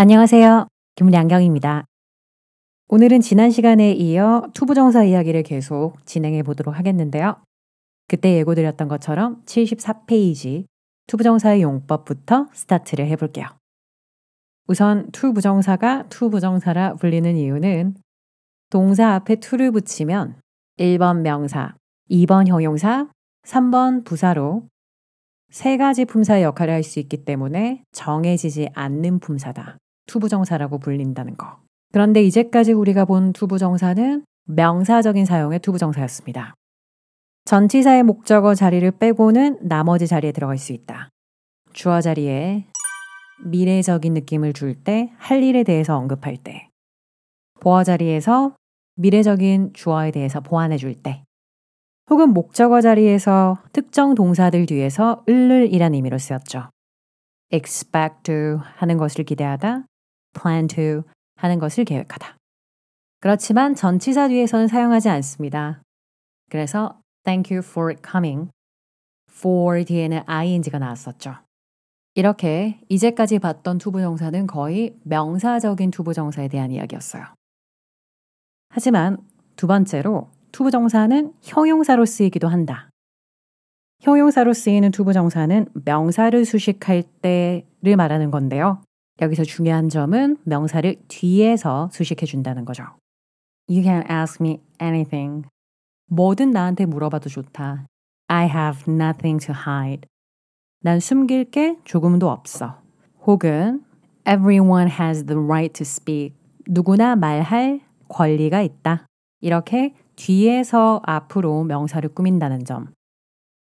안녕하세요. 김양경입니다. 오늘은 지난 시간에 이어 투부정사 이야기를 계속 진행해 보도록 하겠는데요. 그때 예고드렸던 것처럼 74페이지 투부정사의 용법부터 스타트를 해볼게요. 우선 투부정사가 투부정사라 불리는 이유는 동사 앞에 to를 붙이면 1번 명사, 2번 형용사, 3번 부사로 세 가지 품사의 역할을 할 수 있기 때문에 정해지지 않는 품사다. 투부정사라고 불린다는 거. 그런데 이제까지 우리가 본 투부정사는 명사적인 사용의 투부정사였습니다. 전치사의 목적어 자리를 빼고는 나머지 자리에 들어갈 수 있다. 주어 자리에 미래적인 느낌을 줄 때, 할 일에 대해서 언급할 때, 보어 자리에서 미래적인 주어에 대해서 보완해 줄 때, 혹은 목적어 자리에서 특정 동사들 뒤에서 을이란 의미로 쓰였죠. expect to 하는 것을 기대하다, plan to 하는 것을 계획하다. 그렇지만 전치사 뒤에서는 사용하지 않습니다. 그래서 thank you for coming, for 뒤에는 ing가 나왔었죠. 이렇게 이제까지 봤던 투부정사는 거의 명사적인 투부정사에 대한 이야기였어요. 하지만 두 번째로 투부정사는 형용사로 쓰이기도 한다. 형용사로 쓰이는 투부정사는 명사를 수식할 때를 말하는 건데요. 여기서 중요한 점은 명사를 뒤에서 수식해 준다는 거죠. You can ask me anything. 뭐든 나한테 물어봐도 좋다. I have nothing to hide. 난 숨길 게 조금도 없어. 혹은 Everyone has the right to speak. 누구나 말할 권리가 있다. 이렇게 뒤에서 앞으로 명사를 꾸민다는 점.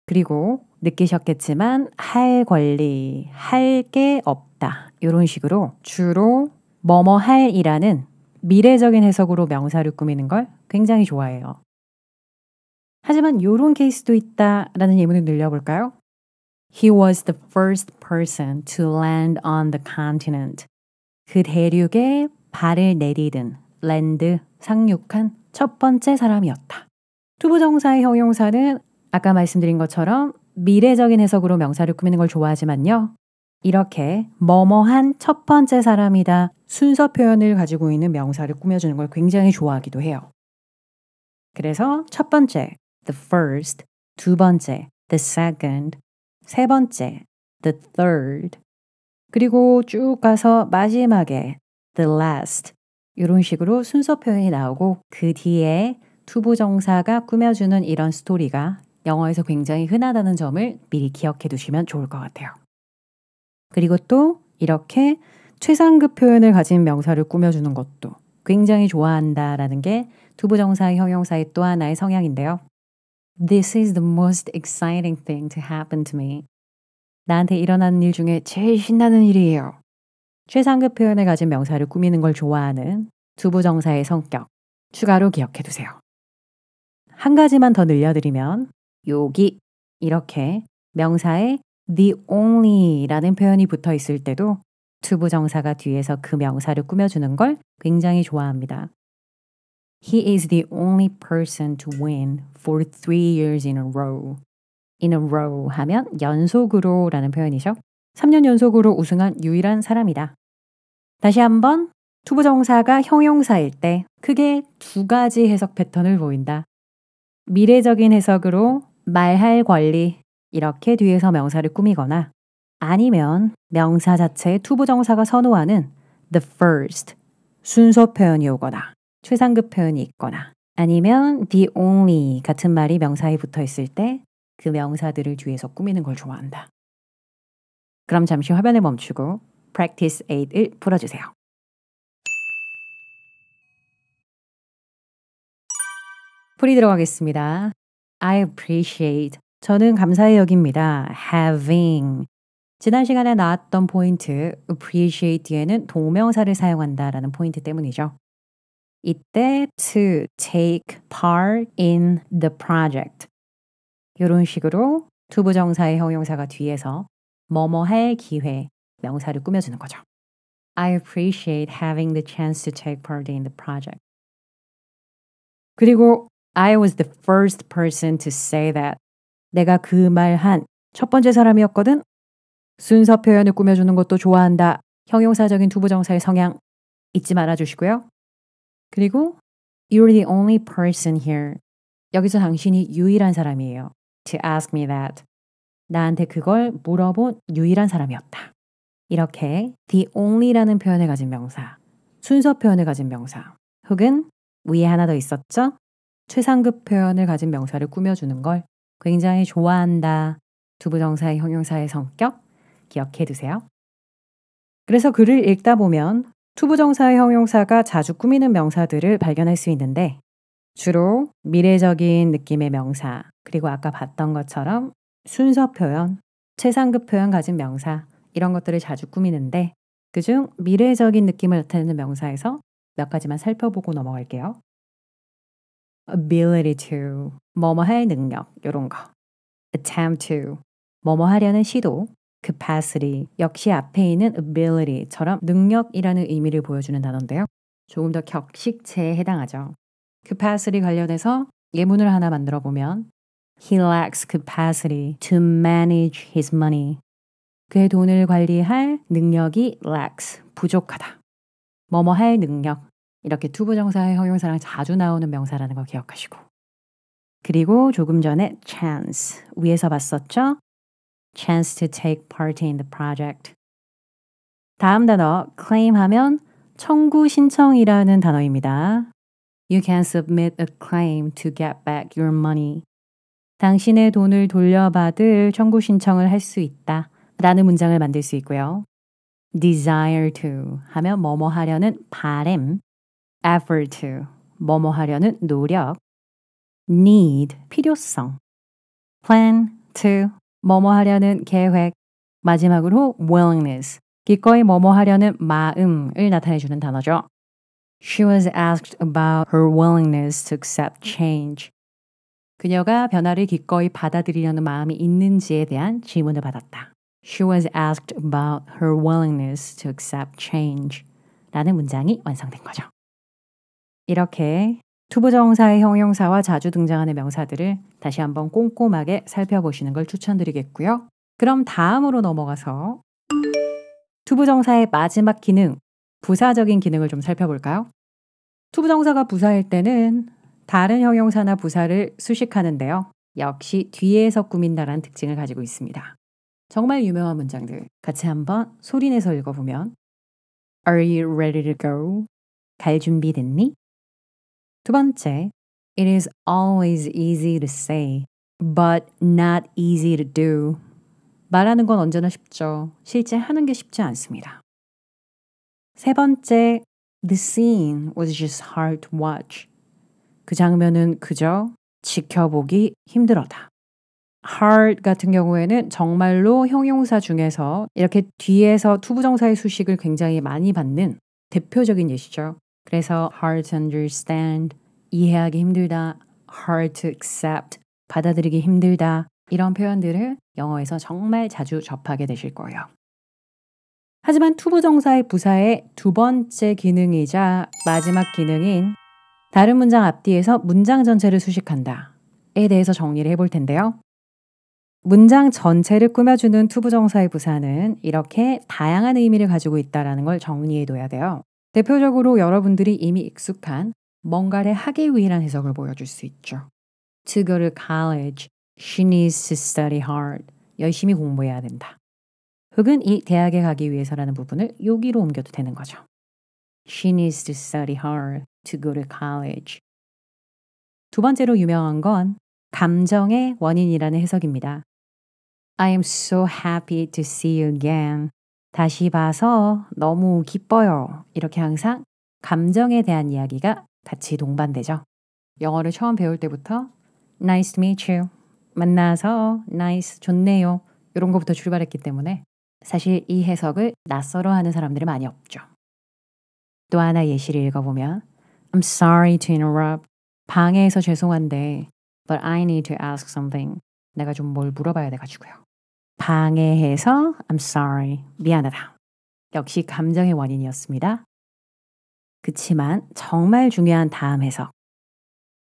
그리고 느끼셨겠지만 할 권리, 할 게 없다. 이런 식으로 주로 뭐뭐 할이라는 미래적인 해석으로 명사를 꾸미는 걸 굉장히 좋아해요. 하지만 이런 케이스도 있다라는 예문을 늘려볼까요? He was the first person to land on the continent. 그 대륙에 발을 내디딘, 랜드, 상륙한 첫 번째 사람이었다. 투부정사의 형용사는 아까 말씀드린 것처럼 미래적인 해석으로 명사를 꾸미는 걸 좋아하지만요. 이렇게 뭐뭐한 첫 번째 사람이다 순서 표현을 가지고 있는 명사를 꾸며주는 걸 굉장히 좋아하기도 해요. 그래서 첫 번째, the first, 두 번째, the second, 세 번째, the third, 그리고 쭉 가서 마지막에 the last 이런 식으로 순서 표현이 나오고 그 뒤에 투부정사가 꾸며주는 이런 스토리가 영어에서 굉장히 흔하다는 점을 미리 기억해 두시면 좋을 것 같아요. 그리고 또 이렇게 최상급 표현을 가진 명사를 꾸며주는 것도 굉장히 좋아한다라는 게 투부정사의 형용사의 또 하나의 성향인데요. This is the most exciting thing to happen to me. 나한테 일어나는 일 중에 제일 신나는 일이에요. 최상급 표현을 가진 명사를 꾸미는 걸 좋아하는 투부정사의 성격 추가로 기억해 두세요. 한 가지만 더 늘려드리면 여기 이렇게 명사에 the only라는 표현이 붙어 있을 때도 투부정사가 뒤에서 그 명사를 꾸며주는 걸 굉장히 좋아합니다. He is the only person to win for 3 years in a row. In a row 하면 연속으로 라는 표현이죠. 3년 연속으로 우승한 유일한 사람이다. 다시 한번 투부정사가 형용사일 때 크게 두 가지 해석 패턴을 보인다. 미래적인 해석으로 말할 권리 이렇게 뒤에서 명사를 꾸미거나 아니면 명사 자체에 투부정사가 선호하는 the first 순서 표현이 오거나 최상급 표현이 있거나 아니면 the only 같은 말이 명사에 붙어 있을 때 그 명사들을 뒤에서 꾸미는 걸 좋아한다. 그럼 잠시 화면을 멈추고 practice 8을 풀어주세요. 풀이 들어가겠습니다. I appreciate. 저는 감사히 여깁니다. having. 지난 시간에 나왔던 포인트 appreciate 뒤에는 동명사를 사용한다라는 포인트 때문이죠. 이때 to take part in the project. 이런 식으로 투부정사의 형용사가 뒤에서 뭐뭐 할 기회, 명사를 꾸며주는 거죠. I appreciate having the chance to take part in the project. 그리고 I was the first person to say that. 내가 그 말 한 첫 번째 사람이었거든. 순서 표현을 꾸며주는 것도 좋아한다. 형용사적인 투부정사의 성향 잊지 말아주시고요. 그리고 You're the only person here. 여기서 당신이 유일한 사람이에요. To ask me that. 나한테 그걸 물어본 유일한 사람이었다. 이렇게 the only라는 표현을 가진 명사, 순서 표현을 가진 명사, 혹은 위에 하나 더 있었죠? 최상급 표현을 가진 명사를 꾸며주는 걸 굉장히 좋아한다. 투부정사의 형용사의 성격 기억해 두세요. 그래서 글을 읽다 보면 투부정사의 형용사가 자주 꾸미는 명사들을 발견할 수 있는데 주로 미래적인 느낌의 명사, 그리고 아까 봤던 것처럼 순서 표현, 최상급 표현 가진 명사 이런 것들을 자주 꾸미는데 그중 미래적인 느낌을 나타내는 명사에서 몇 가지만 살펴보고 넘어갈게요. ability to, 뭐뭐 할 능력, 이런 거. attempt to, 뭐뭐 하려는 시도. capacity, 역시 앞에 있는 ability처럼 능력이라는 의미를 보여주는 단어인데요. 조금 더 격식체에 해당하죠. capacity 관련해서 예문을 하나 만들어 보면 He lacks capacity to manage his money. 그의 돈을 관리할 능력이 lacks, 부족하다. 뭐뭐 할 능력, 이렇게 투부정사의 형용사랑 자주 나오는 명사라는 거 기억하시고. 그리고 조금 전에 chance, 위에서 봤었죠? chance to take part in the project. 다음 단어 claim 하면 청구 신청이라는 단어입니다. You can submit a claim to get back your money. 당신의 돈을 돌려받을 청구 신청을 할 수 있다 라는 문장을 만들 수 있고요. desire to 하면 뭐뭐 하려는 바람, effort to 뭐뭐 하려는 노력, need 필요성, plan to 뭐뭐 하려는 계획, 마지막으로 willingness 기꺼이 뭐뭐 하려는 마음을 나타내주는 단어죠. She was asked about her willingness to accept change. 그녀가 변화를 기꺼이 받아들이려는 마음이 있는지에 대한 질문을 받았다. She was asked about her willingness to accept change 라는 문장이 완성된 거죠. 이렇게 투부정사의 형용사와 자주 등장하는 명사들을 다시 한번 꼼꼼하게 살펴보시는 걸 추천드리겠고요. 그럼 다음으로 넘어가서 투부정사의 마지막 기능, 부사적인 기능을 좀 살펴볼까요? 투부정사가 부사일 때는 다른 형용사나 부사를 수식하는데요. 역시 뒤에서 꾸민다라는 특징을 가지고 있습니다. 정말 유명한 문장들 같이 한번 소리내서 읽어보면 Are you ready to go? 갈 준비 됐니? 두 번째, It is always easy to say, but not easy to do. 말하는 건 언제나 쉽죠. 실제 하는 게 쉽지 않습니다. 세 번째, The scene was just hard to watch. 그 장면은 그저 지켜보기 힘들었다. hard 같은 경우에는 정말로 형용사 중에서 이렇게 뒤에서 투부정사의 수식을 굉장히 많이 받는 대표적인 예시죠. 그래서 hard to understand, 이해하기 힘들다, hard to accept, 받아들이기 힘들다 이런 표현들을 영어에서 정말 자주 접하게 되실 거예요. 하지만 투부정사의 부사의 두 번째 기능이자 마지막 기능인 다른 문장 앞뒤에서 문장 전체를 수식한다에 대해서 정리를 해볼 텐데요. 문장 전체를 꾸며주는 투부정사의 부사는 이렇게 다양한 의미를 가지고 있다는 걸 정리해둬야 돼요. 대표적으로 여러분들이 이미 익숙한 뭔가를 하기 위한 해석을 보여줄 수 있죠. To go to college, she needs to study hard. 열심히 공부해야 된다. 혹은 이 대학에 가기 위해서라는 부분을 여기로 옮겨도 되는 거죠. She needs to study hard to go to college. 두 번째로 유명한 건 감정의 원인이라는 해석입니다. I am so happy to see you again. 다시 봐서 너무 기뻐요. 이렇게 항상 감정에 대한 이야기가 같이 동반되죠. 영어를 처음 배울 때부터 Nice to meet you. 만나서 nice, 좋네요. 이런 것부터 출발했기 때문에 사실 이 해석을 낯설어하는 사람들이 많이 없죠. 또 하나 예시를 읽어보면 I'm sorry to interrupt. 방해해서 죄송한데 But I need to ask something. 내가 좀 뭘 물어봐야 돼가지고요. 방해해서 I'm sorry. 미안하다. 역시 감정의 원인이었습니다. 그치만 정말 중요한 다음 해석.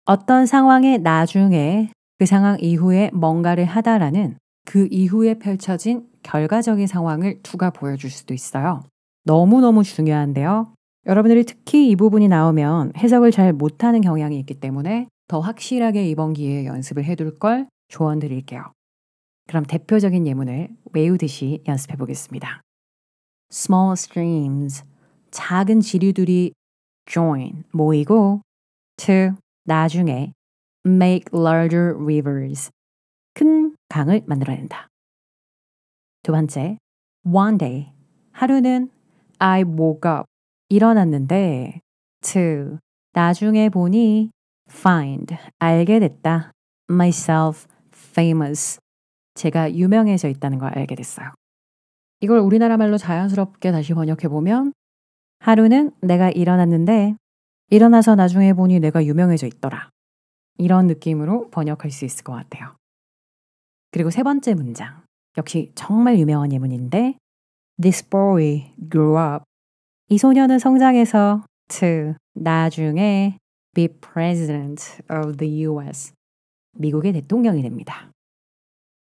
어떤 상황의 나중에 그 상황 이후에 뭔가를 하다라는 그 이후에 펼쳐진 결과적인 상황을 두가 보여줄 수도 있어요. 너무너무 중요한데요. 여러분들이 특히 이 부분이 나오면 해석을 잘 못하는 경향이 있기 때문에 더 확실하게 이번 기회에 연습을 해둘 걸 조언 드릴게요. 그럼 대표적인 예문을 외우듯이 연습해 보겠습니다. Small streams, 작은 지류들이 join, 모이고 to, 나중에 make larger rivers, 큰 강을 만들어낸다. 두 번째, one day, 하루는 I woke up, 일어났는데 to, 나중에 보니 find, 알게 됐다. myself famous, 제가 유명해져 있다는 걸 알게 됐어요. 이걸 우리나라 말로 자연스럽게 다시 번역해보면 하루는 내가 일어났는데 일어나서 나중에 보니 내가 유명해져 있더라. 이런 느낌으로 번역할 수 있을 것 같아요. 그리고 세 번째 문장. 역시 정말 유명한 예문인데 This boy grew up. 이 소년은 성장해서 to 나중에 be president of the US. 미국의 대통령이 됩니다.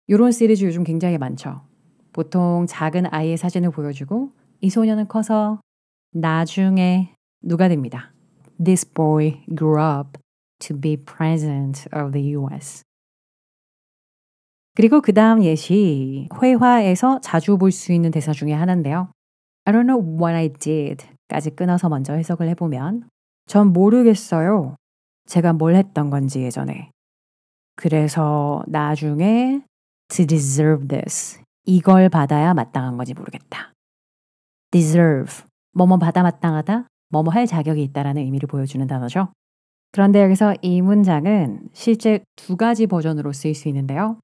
이런 시리즈 요즘 굉장히 많죠. 보통 작은 아이의 사진을 보여주고 이 소년은 커서 나중에 누가 됩니다. This boy grew up to be president of the US. 그리고 그 다음 예시, 회화에서 자주 볼 수 있는 대사 중에 하나인데요. I don't know what I did 까지 끊어서 먼저 해석을 해보면 전 모르겠어요. 제가 뭘 했던 건지 예전에. 그래서 나중에 to deserve this. 이걸 받아야 마땅한 건지 모르겠다. deserve. 뭐뭐 받아 마땅하다. 뭐뭐 할 자격이 있다라는 의미를 보여주는 단어죠. 그런데 여기서 이 문장은 실제 두 가지 버전으로 쓰일 수 있는데요.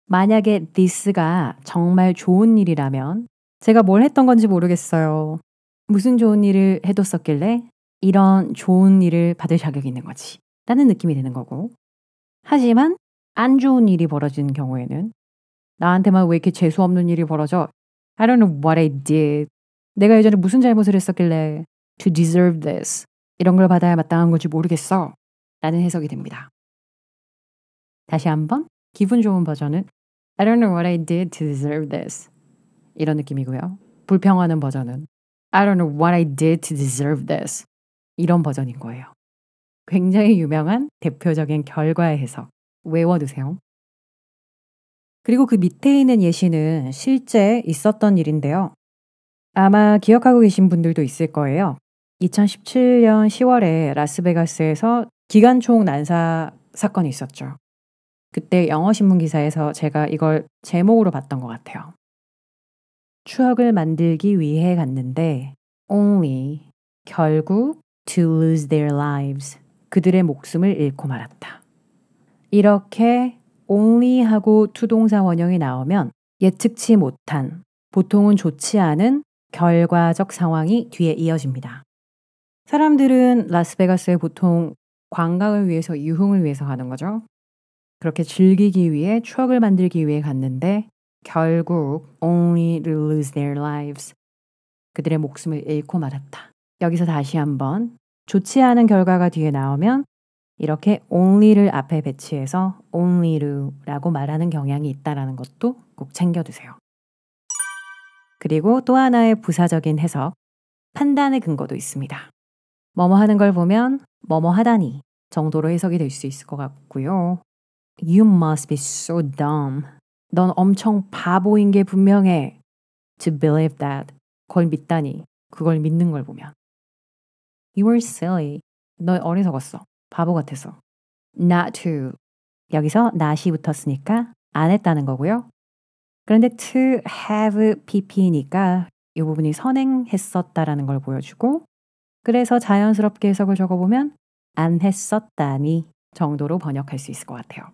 만약에 this가 정말 좋은 일이라면 제가 뭘 했던 건지 모르겠어요. 무슨 좋은 일을 해뒀었길래 이런 좋은 일을 받을 자격이 있는 거지. 라는 느낌이 드는 거고. 하지만 안 좋은 일이 벌어지는 경우에는 나한테만 왜 이렇게 재수없는 일이 벌어져? I don't know what I did. 내가 예전에 무슨 잘못을 했었길래 to deserve this. 이런 걸 받아야 마땅한 건지 모르겠어. 라는 해석이 됩니다. 다시 한번 기분 좋은 버전은 I don't know what I did to deserve this. 이런 느낌이고요. 불평하는 버전은 I don't know what I did to deserve this. 이런 버전인 거예요. 굉장히 유명한 대표적인 결과의 해석. 외워두세요. 그리고 그 밑에 있는 예시는 실제 있었던 일인데요. 아마 기억하고 계신 분들도 있을 거예요. 2017년 10월에 라스베가스에서 기관총 난사 사건이 있었죠. 그때 영어신문 기사에서 제가 이걸 제목으로 봤던 것 같아요. 추억을 만들기 위해 갔는데 only, 결국 to lose their lives, 그들의 목숨을 잃고 말았다. 이렇게 only하고 투동사 원형이 나오면 예측치 못한, 보통은 좋지 않은 결과적 상황이 뒤에 이어집니다. 사람들은 라스베가스에 보통 관광을 위해서, 유흥을 위해서 가는 거죠. 그렇게 즐기기 위해, 추억을 만들기 위해 갔는데 결국 only to lose their lives, 그들의 목숨을 잃고 말았다. 여기서 다시 한번 좋지 않은 결과가 뒤에 나오면 이렇게 only를 앞에 배치해서 only to라고 말하는 경향이 있다는 것도 꼭 챙겨두세요. 그리고 또 하나의 부사적인 해석, 판단의 근거도 있습니다. 뭐뭐 하는 걸 보면 뭐뭐 하다니 정도로 해석이 될 수 있을 것 같고요. You must be so dumb. 넌 엄청 바보인 게 분명해. To believe that. 그걸 믿다니. 그걸 믿는 걸 보면. You were silly. 너 어리석었어. 바보 같아서. Not to. 여기서 not이 붙었으니까 안 했다는 거고요. 그런데 to have pp니까 이 부분이 선행했었다라는 걸 보여주고, 그래서 자연스럽게 해석을 적어보면 안 했었다니 정도로 번역할 수 있을 것 같아요.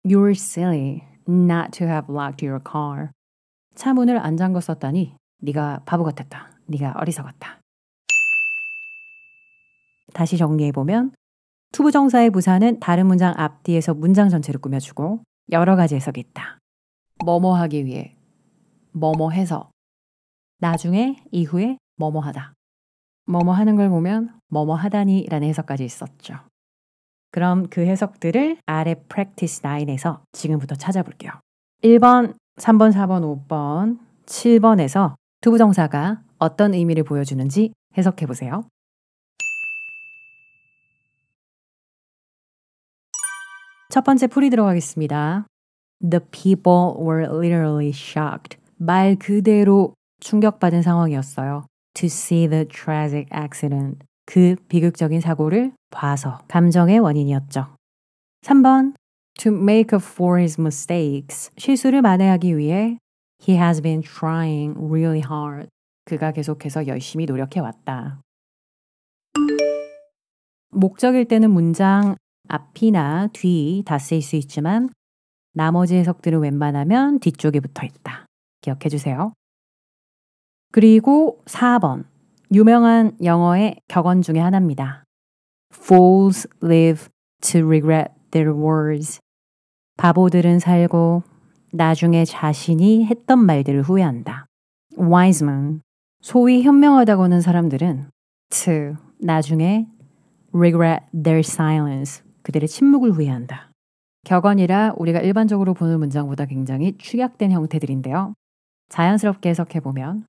You were silly not to have locked your car. 차 문을 안 잠궜었다니 네가 바보 같았다. 네가 어리석었다. 다시 정리해보면 투부정사의 부사는 다른 문장 앞뒤에서 문장 전체를 꾸며주고 여러 가지 해석이 있다. 뭐뭐 하기 위해, 뭐뭐 해서, 나중에, 이후에 뭐뭐 하다. 뭐뭐 하는 걸 보면 뭐뭐 하다니 라는 해석까지 있었죠. 그럼 그 해석들을 아래 practice 9에서 지금부터 찾아볼게요. 1번, 3번, 4번, 5번, 7번에서 투부정사가 어떤 의미를 보여주는지 해석해 보세요. 첫 번째 풀이 들어가겠습니다. The people were literally shocked. 말 그대로 충격받은 상황이었어요. To see the tragic accident. 그 비극적인 사고를 봐서 감정의 원인이었죠. 3번 To make up for his mistakes. 실수를 만회하기 위해 He has been trying really hard. 그가 계속해서 열심히 노력해왔다. 목적일 때는 문장 앞이나 뒤 다 쓰일 수 있지만 나머지 해석들은 웬만하면 뒤쪽에 붙어 있다. 기억해 주세요. 그리고 4번. 유명한 영어의 격언 중에 하나입니다. Fools live to regret their words. 바보들은 살고 나중에 자신이 했던 말들을 후회한다. Wise men. 소위 현명하다고 하는 사람들은 to 나중에 regret their silence. 그들의 침묵을 후회한다. 격언이라 우리가 일반적으로 보는 문장보다 굉장히 축약된 형태들인데요. 자연스럽게 해석해보면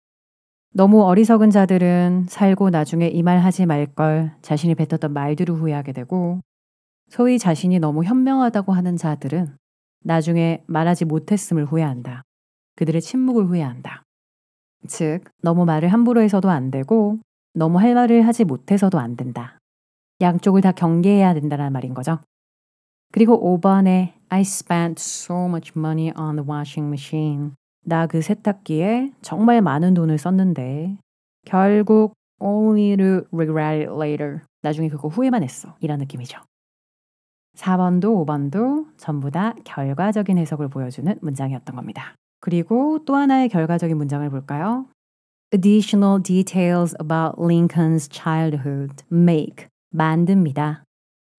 너무 어리석은 자들은 살고 나중에 이 말 하지 말걸 자신이 뱉었던 말들을 후회하게 되고 소위 자신이 너무 현명하다고 하는 자들은 나중에 말하지 못했음을 후회한다. 그들의 침묵을 후회한다. 즉, 너무 말을 함부로 해서도 안 되고 너무 할 말을 하지 못해서도 안 된다. 양쪽을 다 경계해야 된다는 말인 거죠. 그리고 5번에 I spent so much money on the washing machine. 나 그 세탁기에 정말 많은 돈을 썼는데 결국 only to regret it later. 나중에 그거 후회만 했어. 이런 느낌이죠. 4번도 5번도 전부 다 결과적인 해석을 보여주는 문장이었던 겁니다. 그리고 또 하나의 결과적인 문장을 볼까요? Additional details about Lincoln's childhood make 만듭니다.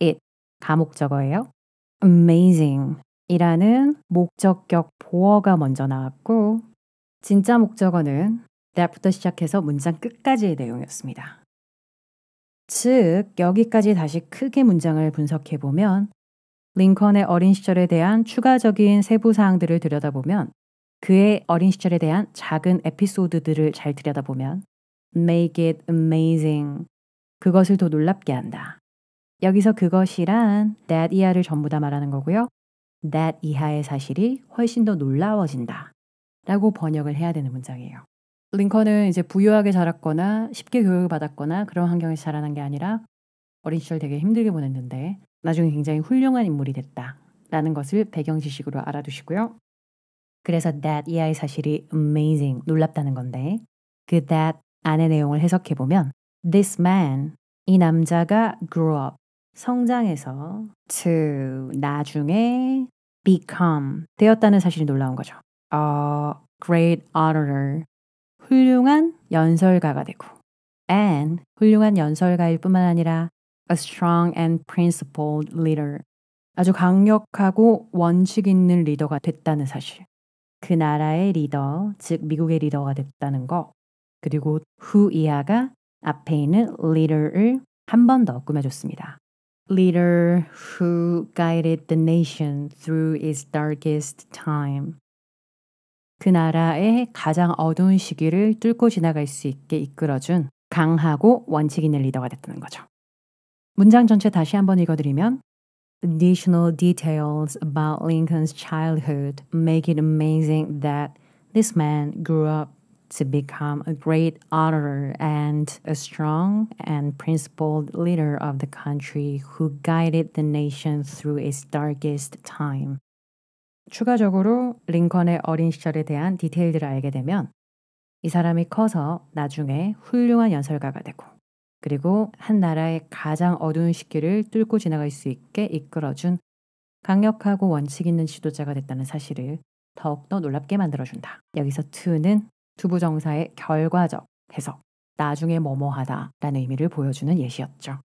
It 가목적어예요. Amazing 이라는 목적격 보어가 먼저 나왔고 진짜 목적어는 that부터 시작해서 문장 끝까지의 내용이었습니다. 즉 여기까지 다시 크게 문장을 분석해보면 링컨의 어린 시절에 대한 추가적인 세부 사항들을 들여다보면 그의 어린 시절에 대한 작은 에피소드들을 잘 들여다보면 make it amazing 그것을 더 놀랍게 한다. 여기서 그것이란 that 이하를 전부 다 말하는 거고요. that 이하의 사실이 훨씬 더 놀라워진다 라고 번역을 해야 되는 문장이에요. 링컨은 이제 부유하게 자랐거나 쉽게 교육을 받았거나 그런 환경에서 자라난 게 아니라 어린 시절 되게 힘들게 보냈는데 나중에 굉장히 훌륭한 인물이 됐다라는 것을 배경 지식으로 알아두시고요. 그래서 that 이하의 사실이 amazing, 놀랍다는 건데 그 that 안의 내용을 해석해보면 this man, 이 남자가 grew up, 성장해서 to 나중에 become, 되었다는 사실이 놀라운 거죠. A great orator, 훌륭한 연설가가 되고 and 훌륭한 연설가일 뿐만 아니라 a strong and principled leader, 아주 강력하고 원칙 있는 리더가 됐다는 사실. 그 나라의 리더, 즉 미국의 리더가 됐다는 거. 그리고 who 이하가 앞에 있는 leader를 한 번 더 꾸며줬습니다. Leader who guided the nation through its darkest time. 그 나라의 가장 어두운 시기를 뚫고 지나갈 수 있게 이끌어준 강하고 원칙 있는 리더가 됐다는 거죠. 문장 전체 다시 한번 읽어드리면 Additional details about Lincoln's childhood make it amazing that this man grew up to become a great orator and a strong and principled leader of the country who guided the nation through its darkest time. 추가적으로 링컨의 어린 시절에 대한 디테일들을 알게 되면 이 사람이 커서 나중에 훌륭한 연설가가 되고 그리고 한 나라의 가장 어두운 시기를 뚫고 지나갈 수 있게 이끌어준 강력하고 원칙 있는 지도자가 됐다는 사실을 더욱더 놀랍게 만들어준다. 여기서 to는 투부정사의 결과적 해석, 나중에 뭐뭐하다 라는 의미를 보여주는 예시였죠.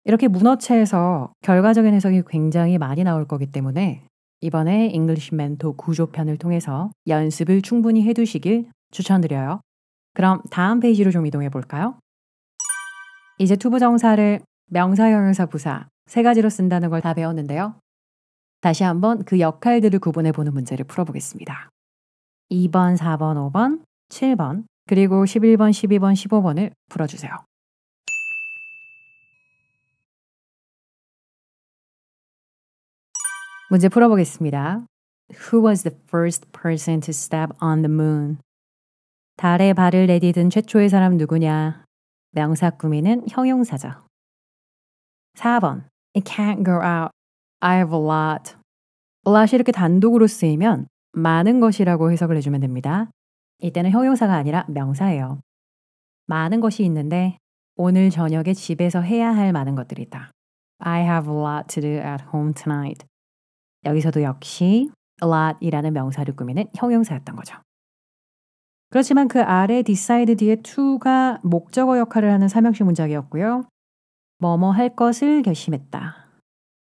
이렇게 문어체에서 결과적인 해석이 굉장히 많이 나올 거기 때문에 이번에 잉글리시 멘토 구조편을 통해서 연습을 충분히 해두시길 추천드려요. 그럼 다음 페이지로 좀 이동해 볼까요? 이제 투부정사를 명사, 형용사, 부사 세 가지로 쓴다는 걸 다 배웠는데요. 다시 한번 그 역할들을 구분해 보는 문제를 풀어보겠습니다. 2번, 4번, 5번, 7번 그리고 11번, 12번, 15번을 풀어주세요. 문제 풀어보겠습니다. Who was the first person to step on the moon? 달에 발을 내디딘 최초의 사람 누구냐? 명사 꾸미는 형용사죠. 4번. It can't go out. I have a lot. a lot이 이렇게 단독으로 쓰이면 많은 것이라고 해석을 해주면 됩니다. 이때는 형용사가 아니라 명사예요. 많은 것이 있는데 오늘 저녁에 집에서 해야 할 많은 것들이 있다. I have a lot to do at home tonight. 여기서도 역시 a lot이라는 명사를 꾸미는 형용사였던 거죠. 그렇지만 그 아래 decide 뒤에 to가 목적어 역할을 하는 삼형식 문장이었고요. 뭐뭐 할 것을 결심했다.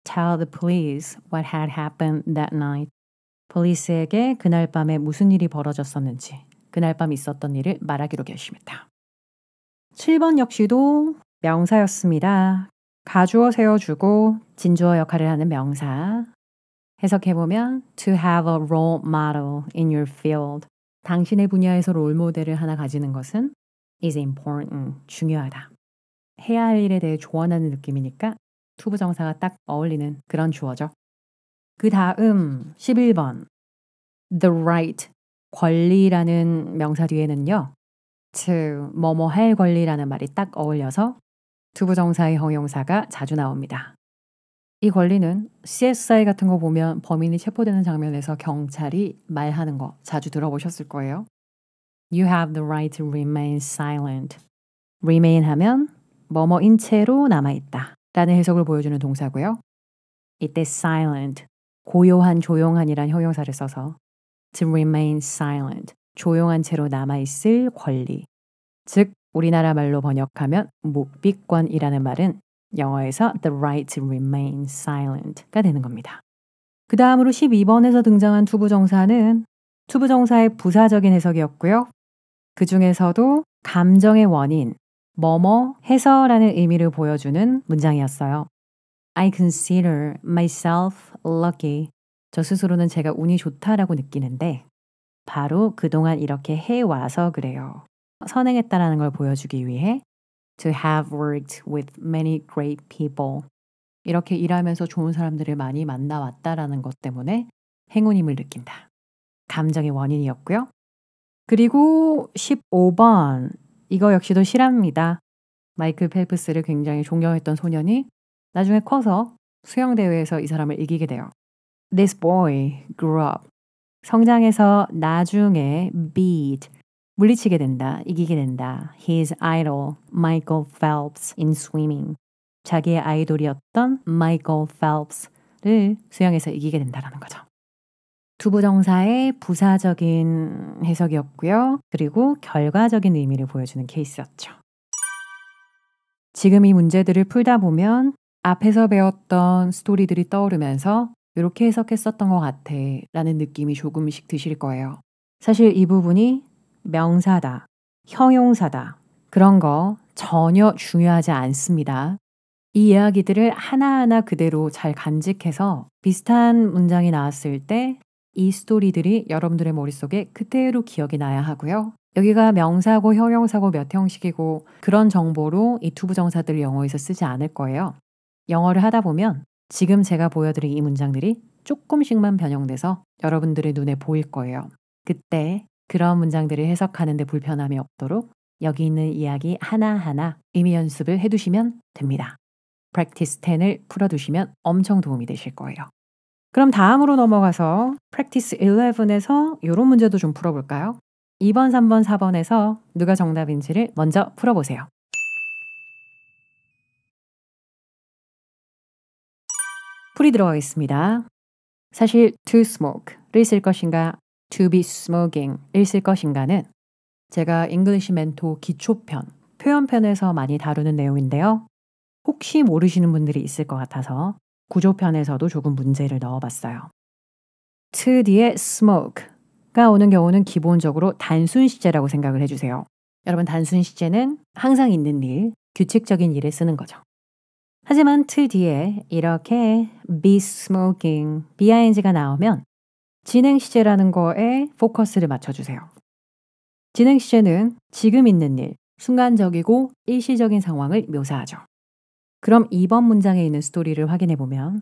Tell the police what had happened that night. police에게 그날 밤에 무슨 일이 벌어졌었는지, 그날 밤 있었던 일을 말하기로 결심했다. 7번 역시도 명사였습니다. 가주어 세워주고 진주어 역할을 하는 명사. 해석해보면 to have a role model in your field. 당신의 분야에서 롤모델을 하나 가지는 것은 is important, 중요하다. 해야 할 일에 대해 조언하는 느낌이니까 투부정사가 딱 어울리는 그런 주어죠. 그 다음 11번 the right, 권리라는 명사 뒤에는요. to, 뭐뭐 할 권리라는 말이 딱 어울려서 투부정사의 형용사가 자주 나옵니다. 이 권리는 CSI 같은 거 보면 범인이 체포되는 장면에서 경찰이 말하는 거 자주 들어보셨을 거예요. You have the right to remain silent. remain 하면 뭐뭐인 채로 남아있다 라는 해석을 보여주는 동사고요. 이때 silent, 고요한, 조용한이란 형용사를 써서 to remain silent, 조용한 채로 남아있을 권리. 즉 우리나라 말로 번역하면 묵비권이라는 말은 영어에서 the right to remain silent가 되는 겁니다. 그 다음으로 12번에서 등장한 투부정사는 투부정사의 부사적인 해석이었고요. 그 중에서도 감정의 원인, 뭐뭐 해서라는 의미를 보여주는 문장이었어요. I consider myself lucky. 저 스스로는 제가 운이 좋다라고 느끼는데 바로 그동안 이렇게 해와서 그래요. 선행했다라는 걸 보여주기 위해 to have worked with many great people. 이렇게 일하면서 좋은 사람들을 많이 만나왔다라는 것 때문에 행운임을 느낀다. 감정의 원인이었고요. 그리고 15번. 이거 역시도 실화입니다. 마이클 펠프스를 굉장히 존경했던 소년이 나중에 커서 수영대회에서 이 사람을 이기게 돼요. This boy grew up. 성장해서 나중에 beat, 물리치게 된다, 이기게 된다. His idol, Michael Phelps in swimming. 자기의 아이돌이었던 Michael Phelps를 수영에서 이기게 된다라는 거죠. 투부정사의 부사적인 해석이었고요. 그리고 결과적인 의미를 보여주는 케이스였죠. 지금 이 문제들을 풀다 보면 앞에서 배웠던 스토리들이 떠오르면서 이렇게 해석했었던 것 같아 라는 느낌이 조금씩 드실 거예요. 사실 이 부분이 명사다, 형용사다 그런 거 전혀 중요하지 않습니다. 이 이야기들을 하나하나 그대로 잘 간직해서 비슷한 문장이 나왔을 때 이 스토리들이 여러분들의 머릿속에 그대로 기억이 나야 하고요. 여기가 명사고 형용사고 몇 형식이고 그런 정보로 이 투부정사들을 영어에서 쓰지 않을 거예요. 영어를 하다 보면 지금 제가 보여드린 이 문장들이 조금씩만 변형돼서 여러분들의 눈에 보일 거예요. 그때 그런 문장들을 해석하는 데 불편함이 없도록 여기 있는 이야기 하나하나 의미 연습을 해두시면 됩니다. Practice 10을 풀어두시면 엄청 도움이 되실 거예요. 그럼 다음으로 넘어가서 Practice 11에서 이런 문제도 좀 풀어볼까요? 2번, 3번, 4번에서 누가 정답인지를 먼저 풀어보세요. 풀이 들어가겠습니다. 사실 to smoke를 쓸 것인가 to be smoking을 쓸 것인가는 제가 잉글리시 멘토 기초편, 표현편에서 많이 다루는 내용인데요. 혹시 모르시는 분들이 있을 것 같아서 구조편에서도 조금 문제를 넣어봤어요. to 뒤에 smoke가 오는 경우는 기본적으로 단순 시제라고 생각을 해주세요. 여러분 단순 시제는 항상 있는 일, 규칙적인 일에 쓰는 거죠. 하지만 to 뒤에 이렇게 be smoking, bing가 나오면 진행 시제라는 거에 포커스를 맞춰주세요. 진행 시제는 지금 있는 일, 순간적이고 일시적인 상황을 묘사하죠. 그럼 2번 문장에 있는 스토리를 확인해 보면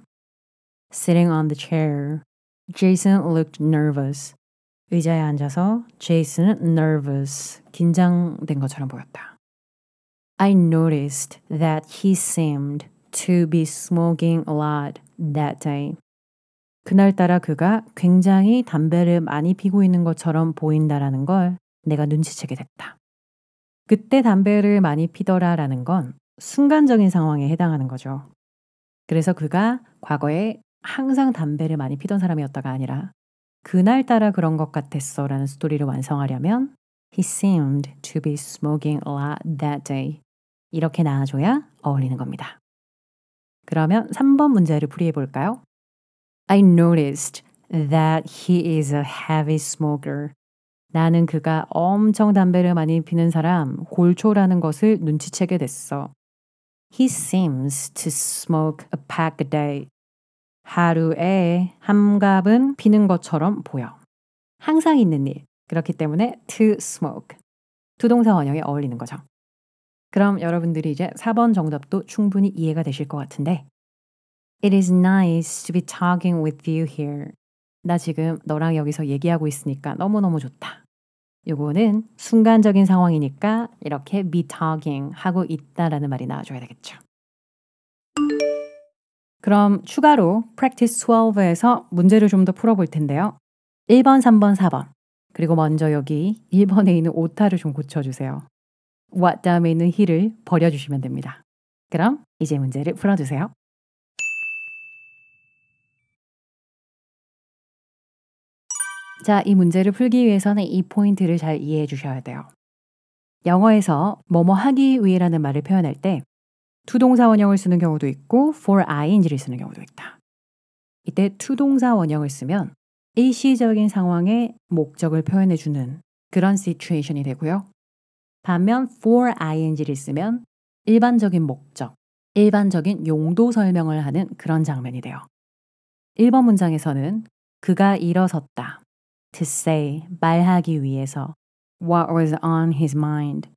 Sitting on the chair, Jason looked nervous. 의자에 앉아서 제이슨은 nervous, 긴장된 것처럼 보였다. I noticed that he seemed to be smoking a lot that day. 그날따라 그가 굉장히 담배를 많이 피고 있는 것처럼 보인다라는 걸 내가 눈치채게 됐다. 그때 담배를 많이 피더라라는 건 순간적인 상황에 해당하는 거죠. 그래서 그가 과거에 항상 담배를 많이 피던 사람이었다가 아니라 그날따라 그런 것 같았어 라는 스토리를 완성하려면 He seemed to be smoking a lot that day. 이렇게 나와줘야 어울리는 겁니다. 그러면 3번 문제를 풀이해 볼까요? I noticed that he is a heavy smoker. 나는 그가 엄청 담배를 많이 피는 사람, 골초라는 것을 눈치채게 됐어. He seems to smoke a pack a day. 하루에 한 갑은 피는 것처럼 보여. 항상 있는 일. 그렇기 때문에 to smoke. 투동사 원형에 어울리는 거죠. 그럼 여러분들이 이제 4번 정답도 충분히 이해가 되실 것 같은데 It is nice to be talking with you here. 나 지금 너랑 여기서 얘기하고 있으니까 너무너무 좋다. 요거는 순간적인 상황이니까 이렇게 be talking 하고 있다라는 말이 나와줘야 되겠죠. 그럼 추가로 practice 12에서 문제를 좀 더 풀어볼 텐데요. 1번, 3번, 4번. 그리고 먼저 여기 1번에 있는 오타를 좀 고쳐주세요. what 다음에 있는 he를 버려주시면 됩니다. 그럼 이제 문제를 풀어주세요. 자, 이 문제를 풀기 위해서는 이 포인트를 잘 이해해 주셔야 돼요. 영어에서 뭐뭐 하기 위해라는 말을 표현할 때 투동사 원형을 쓰는 경우도 있고 for ing를 쓰는 경우도 있다. 이때 투동사 원형을 쓰면 일시적인 상황에 목적을 표현해 주는 그런 situation이 되고요. 반면 for ing를 쓰면 일반적인 목적, 일반적인 용도 설명을 하는 그런 장면이 돼요. 1번 문장에서는 그가 일어섰다. to say, 말하기 위해서 what was on his mind.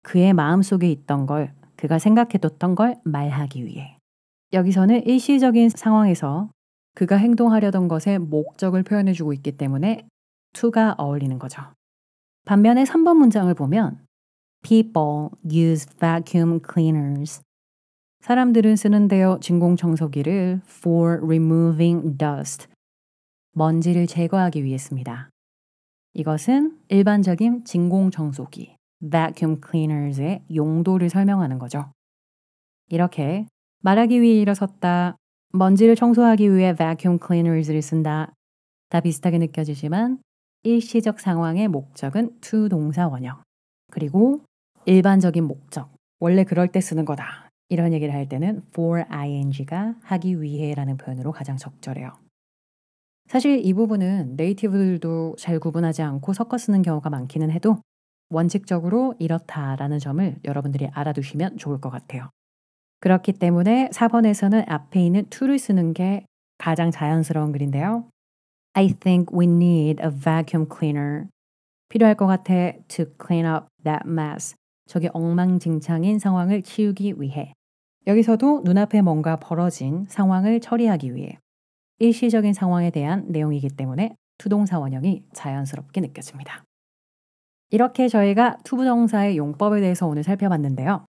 그의 마음속에 있던 걸, 그가 생각해뒀던 걸 말하기 위해. 여기서는 일시적인 상황에서 그가 행동하려던 것의 목적을 표현해주고 있기 때문에 to가 어울리는 거죠. 반면에 3번 문장을 보면 People use vacuum cleaners. 사람들은 쓰는데요 진공청소기를 for removing dust. 먼지를 제거하기 위해 씁니다. 이것은 일반적인 진공청소기, vacuum cleaners의 용도를 설명하는 거죠. 이렇게 말하기 위해 일어섰다, 먼지를 청소하기 위해 vacuum cleaners를 쓴다. 다 비슷하게 느껴지지만 일시적 상황의 목적은 to 동사 원형. 그리고 일반적인 목적, 원래 그럴 때 쓰는 거다. 이런 얘기를 할 때는 for ing가 하기 위해라는 표현으로 가장 적절해요. 사실 이 부분은 네이티브들도 잘 구분하지 않고 섞어 쓰는 경우가 많기는 해도 원칙적으로 이렇다라는 점을 여러분들이 알아두시면 좋을 것 같아요. 그렇기 때문에 4번에서는 앞에 있는 to를 쓰는 게 가장 자연스러운 글인데요. I think we need a vacuum cleaner. 필요할 것 같아 to clean up that mess. 저기 엉망진창인 상황을 치우기 위해. 여기서도 눈앞에 뭔가 벌어진 상황을 처리하기 위해. 일시적인 상황에 대한 내용이기 때문에 투동사 원형이 자연스럽게 느껴집니다. 이렇게 저희가 투부정사의 용법에 대해서 오늘 살펴봤는데요.